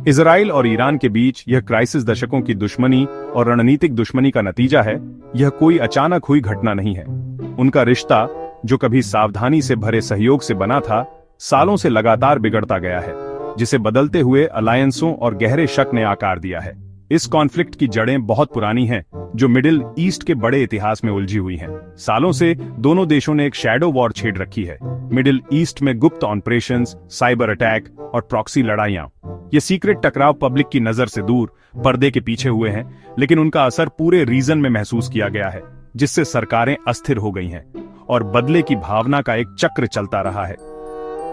Israel और Iran के बीच यह क्राइसिस दशकों की दुश्मनी और रणनीतिक दुश्मनी का नतीजा है। यह कोई अचानक हुई घटना नहीं है। उनका रिश्ता, जो कभी सावधानी से भरे सहयोग से बना था, सालों से लगातार बिगड़ता गया है, जिसे बदलते हुए अलायंसों और गहरे शक ने आकार दिया है। इस कॉन्फ्लिक्ट की जड़ें बहुत पुरानी हैं, जो मिडिल ईस्ट के बड़े इतिहास में उलझी हुई हैं। सालों से दोनों देशों ने एक शैडो वॉर छेड़ रखी है। मिडिल ईस्ट में गुप्त ऑपरेशंस, साइबर अटैक और प्रॉक्सी लड़ाइयां। ये सीक्रेट टकराव पब्लिक की नजर से दूर, पर्दे के पीछे हुए हैं, लेकिन उनका असर पूरे रीजन में महसूस किया गया है, जिससे सरकारें अस्थिर हो गई हैं और बदले की भावना का एक चक्र चलता रहा है।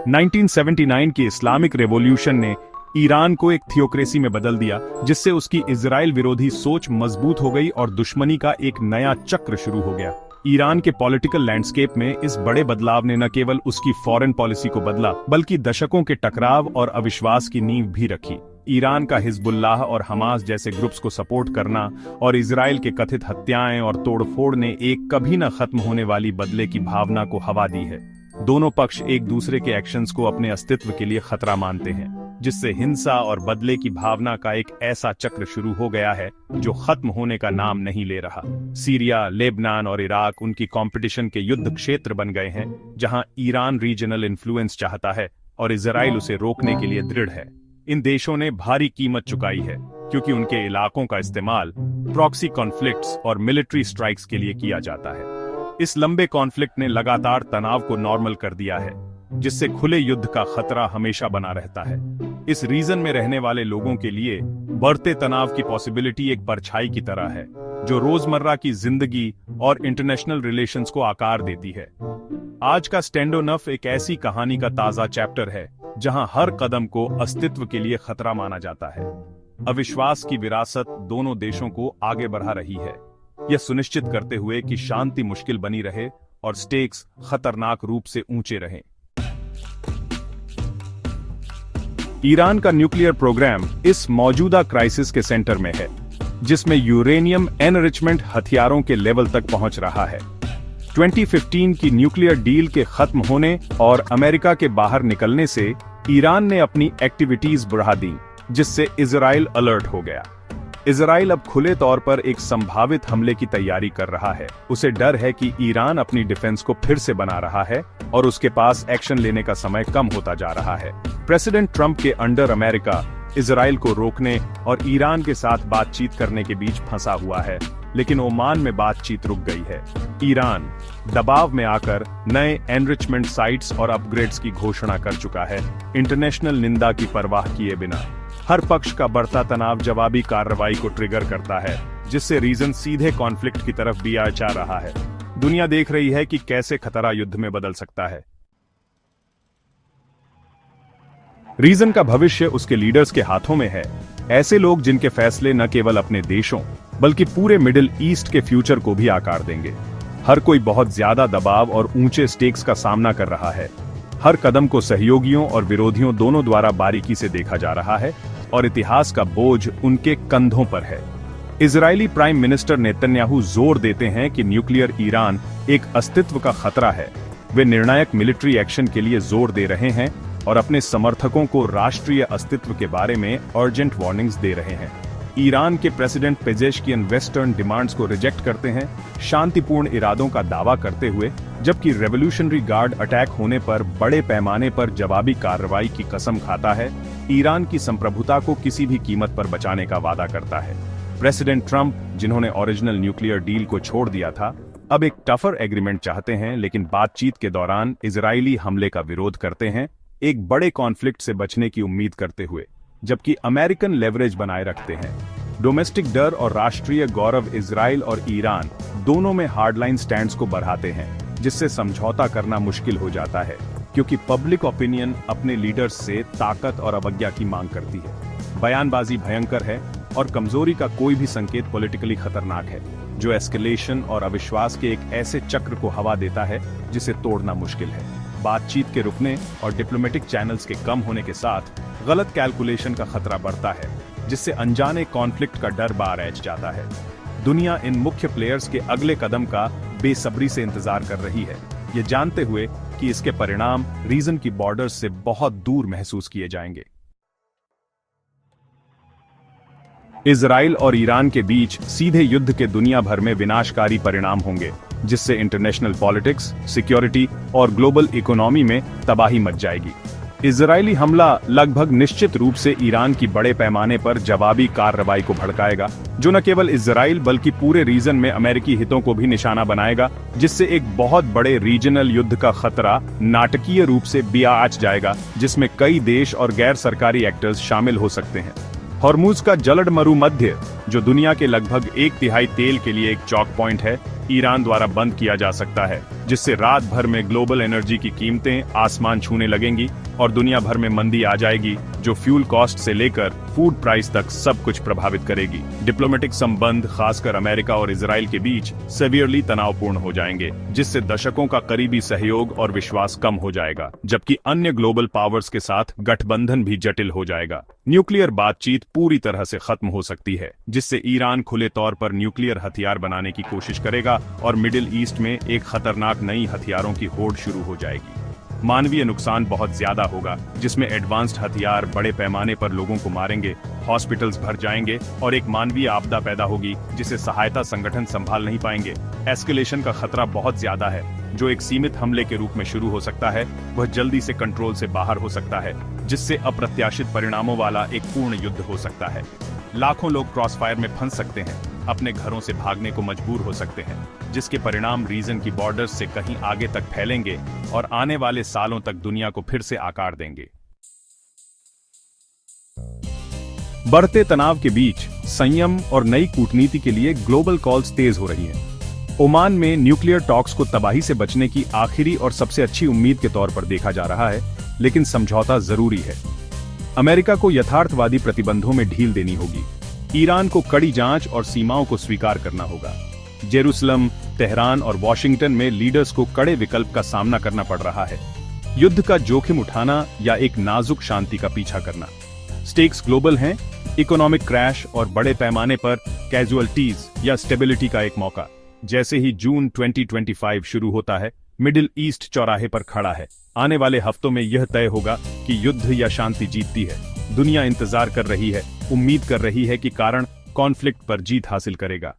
1979 की इस्लामिक रेवोल्यूशन ने ईरान को एक थियोक्रेसी में बदल दिया, जिससे उसकी इजराइल विरोधी सोच मजबूत हो गई और दुश्मनी का एक नया चक्र शुरू हो गया। ईरान के पॉलिटिकल लैंडस्केप में इस बड़े बदलाव ने न केवल उसकी फॉरेन पॉलिसी को बदला, बल्कि दशकों के टकराव और अविश्वास की नींव भी रखी। ईरान का हिजबुल्लाह और हमास जैसे ग्रुप्स को सपोर्ट करना और इजराइल के कथित हत्याएं और तोड़फोड़ ने एक कभी न खत्म होने वाली बदले की भावना को हवा दी है। दोनों पक्ष एक दूसरे के एक्शंस को अपने अस्तित्व के लिए खतरा मानते हैं, जिससे हिंसा और बदले की भावना का एक ऐसा चक्र शुरू हो गया है जो खत्म होने का नाम नहीं ले रहा। सीरिया, लेबनान और इराक उनकी कंपटीशन के युद्ध क्षेत्र बन गए हैं, जहां ईरान रीजनल इन्फ्लुएंस चाहता है और इजराइल उसे रोकने के लिए दृढ़ है। इन देशों ने भारी कीमत चुकाई है, क्योंकि उनके इलाकों का इस्तेमाल प्रॉक्सी कॉन्फ्लिक्ट्स और मिलिट्री स्ट्राइक्स के लिए किया जाता है। इस लंबे कॉन्फ्लिक्ट ने लगातार तनाव को नॉर्मल कर दिया है, जिससे खुले युद्ध का खतरा हमेशा बना रहता है। इस रीजन में रहने वाले लोगों के लिए बढ़ते तनाव की पॉसिबिलिटी एक परछाई की तरह है, जो रोजमर्रा की जिंदगी और इंटरनेशनल रिलेशंस को आकार देती है। आज का स्टैंडोनफ एक ऐसी कहानी का ताजा चैप्टर है, जहां हर कदम को अस्तित्व के लिए खतरा माना जाता है। अविश्वास की विरासत दोनों देशों को आगे बढ़ा रही है, यह सुनिश्चित करते हुए कि शांति मुश्किल बनी रहे और स्टेक्स खतरनाक रूप से ऊंचे रहें। ईरान का न्यूक्लियर प्रोग्राम इस मौजूदा क्राइसिस के सेंटर में है, जिसमें यूरेनियम एनरिचमेंट हथियारों के लेवल तक पहुंच रहा है। 2015 की न्यूक्लियर डील के खत्म होने और अमेरिका के बाहर निकलने से ईरान ने अपनी एक्टिविटीज बढ़ा दी, जिससे इजराइल अलर्ट हो गया। इजराइल अब खुले तौर पर एक संभावित हमले की तैयारी कर रहा है। उसे डर है कि ईरान अपनी डिफेंस को फिर से बना रहा है और उसके पास एक्शन लेने का समय कम होता जा रहा है। प्रेसिडेंट ट्रंप के अंडर अमेरिका इजराइल को रोकने और ईरान के साथ बातचीत करने के बीच फंसा हुआ है, लेकिन ओमान में बातचीत रुक गई है। ईरान दबाव में आकर नए एनरिचमेंट साइट्स और अपग्रेड्स की घोषणा कर चुका है, इंटरनेशनल निंदा की परवाह किए बिना। हर पक्ष का बढ़ता तनाव जवाबी कार्रवाई को ट्रिगर करता है, जिससे रीजन सीधे कॉन्फ्लिक्ट की तरफ भी जा रहा है। दुनिया देख रही है कि कैसे खतरा युद्ध में बदल सकता है। रीजन का भविष्य उसके लीडर्स के हाथों में है, ऐसे लोग जिनके फैसले न केवल अपने देशों बल्कि पूरे मिडिल ईस्ट के फ्यूचर को भी आकार देंगे। हर कोई बहुत ज्यादा दबाव और ऊंचे स्टेक्स का सामना कर रहा है। हर कदम को सहयोगियों और विरोधियों दोनों द्वारा बारीकी से देखा जा रहा है और इतिहास का बोझ उनके कंधों पर है। इजरायली प्राइम मिनिस्टर नेतन्याहू जोर देते हैं कि न्यूक्लियर ईरान एक अस्तित्व का खतरा है। वे निर्णायक मिलिट्री एक्शन के लिए जोर दे रहे हैं और अपने समर्थकों को राष्ट्रीय अस्तित्व के बारे में अर्जेंट वार्निंग्स दे रहे हैं। ईरान के प्रेसिडेंट पेजेश्कियन वेस्टर्न डिमांड्स को रिजेक्ट करते हैं, शांतिपूर्ण इरादों का दावा करते हुए, जबकि रेवोल्यूशनरी गार्ड अटैक होने पर बड़े पैमाने पर जवाबी कार्रवाई की कसम खाता है। ईरान की संप्रभुता को किसी भी कीमत पर बचाने का वादा करता है। प्रेसिडेंट ट्रंप, जिन्होंने ओरिजिनल न्यूक्लियर डील को छोड़ दिया था, अब एक टफर एग्रीमेंट चाहते हैं, लेकिन बातचीत के दौरान इजरायली हमले का विरोध करते हैं, एक बड़े कॉन्फ्लिक्ट से बचने की उम्मीद करते हुए, जबकि अमेरिकन लेवरेज बनाए रखते हैं। डोमेस्टिक डर और राष्ट्रीय गौरव इजराइल और ईरान दोनों में हार्डलाइन स्टैंड्स को बढ़ाते हैं, जिससे समझौता करना मुश्किल हो जाता है, क्योंकि पब्लिक ओपिनियन अपने लीडर्स से ताकत और अवज्ञा की मांग करती है। बयानबाजी भयंकर है और कमजोरी का कोई भी संकेत पॉलिटिकली खतरनाक है, जो एस्केलेशन और अविश्वास के एक ऐसे चक्र को हवा देता है जिसे तोड़ना मुश्किल है। बातचीत के रुकने और डिप्लोमेटिक चैनल्स के कम होने के साथ गलत कैलकुलेशन का खतरा बढ़ता है, जिससे अनजाने कॉन्फ्लिक्ट का डर बारैच जाता है। दुनिया इन मुख्य प्लेयर्स के अगले कदम का बेसब्री से इंतजार कर रही है, ये जानते हुए कि इसके परिणाम रीजन की बॉर्डर्स से बहुत दूर महसूस किए जाएंगे। इजराइल और ईरान के बीच सीधे युद्ध के दुनिया भर में विनाशकारी परिणाम होंगे, जिससे इंटरनेशनल पॉलिटिक्स, सिक्योरिटी और ग्लोबल इकोनॉमी में तबाही मच जाएगी। इजरायली हमला लगभग निश्चित रूप से ईरान की बड़े पैमाने पर जवाबी कार्रवाई को भड़काएगा, जो न केवल इजराइल बल्कि पूरे रीजन में अमेरिकी हितों को भी निशाना बनाएगा, जिससे एक बहुत बड़े रीजनल युद्ध का खतरा नाटकीय रूप से बियाच जाएगा, जिसमें कई देश और गैर सरकारी एक्टर्स शामिल हो सकते हैं। हॉर्मुज का जलद मरुमध्य, जो दुनिया के लगभग 1/3 तेल के लिए एक चौक पॉइंट है, ईरान द्वारा बंद किया जा सकता है, जिससे रात भर में ग्लोबल एनर्जी की कीमतें आसमान छूने लगेंगी और दुनिया भर में मंदी आ जाएगी, जो फ्यूल कॉस्ट से लेकर फूड प्राइस तक सब कुछ प्रभावित करेगी। डिप्लोमेटिक संबंध खासकर अमेरिका और इजराइल के बीच सेवियरली तनावपूर्ण हो जाएंगे, जिससे दशकों का करीबी सहयोग और विश्वास कम हो जाएगा, जबकि अन्य ग्लोबल पावर्स के साथ गठबंधन भी जटिल हो जाएगा। न्यूक्लियर बातचीत पूरी तरह से खत्म हो सकती है, जिससे ईरान खुले तौर पर न्यूक्लियर हथियार बनाने की कोशिश करेगा और मिडिल ईस्ट में एक खतरनाक नई हथियारों की होड़ शुरू हो जाएगी। मानवीय नुकसान बहुत ज्यादा होगा, जिसमें एडवांस्ड हथियार बड़े पैमाने पर लोगों को मारेंगे, हॉस्पिटल्स भर जाएंगे और एक मानवीय आपदा पैदा होगी, जिसे सहायता संगठन संभाल नहीं पाएंगे। एस्केलेशन का खतरा बहुत ज्यादा है, जो एक सीमित हमले के रूप में शुरू हो सकता है, वह जल्दी से कंट्रोल से बाहर हो सकता है, जिससे अप्रत्याशित परिणामों वाला एक पूर्ण युद्ध हो सकता है। लाखों लोग क्रॉसफायर में फंस सकते हैं, अपने घरों से भागने को मजबूर हो सकते हैं, जिसके परिणाम रीजन की बॉर्डर्स से कहीं आगे तक फैलेंगे और आने वाले सालों तक दुनिया को फिर से आकार देंगे। बढ़ते तनाव के बीच संयम और नई कूटनीति के लिए ग्लोबल कॉल्स तेज हो रही हैं। ओमान में न्यूक्लियर टॉक्स को तबाही से बचने की आखिरी और सबसे अच्छी उम्मीद के तौर पर देखा जा रहा है, लेकिन समझौता जरूरी है। अमेरिका को यथार्थवादी प्रतिबंधों में ढील देनी होगी, ईरान को कड़ी जांच और सीमाओं को स्वीकार करना होगा। जेरूसलम, तेहरान और वॉशिंगटन में लीडर्स को कड़े विकल्प का सामना करना पड़ रहा है, युद्ध का जोखिम उठाना या एक नाजुक शांति का पीछा करना। स्टेक्स ग्लोबल हैं, इकोनॉमिक क्रैश और बड़े पैमाने पर कैजुअलिटीज या स्टेबिलिटी का एक मौका। जैसे ही जून 2025 शुरू होता है, मिडिल ईस्ट चौराहे पर खड़ा है। आने वाले हफ्तों में यह तय होगा कि युद्ध या शांति जीतती है। दुनिया इंतजार कर रही है, उम्मीद कर रही है कि कारण कॉन्फ्लिक्ट पर जीत हासिल करेगा।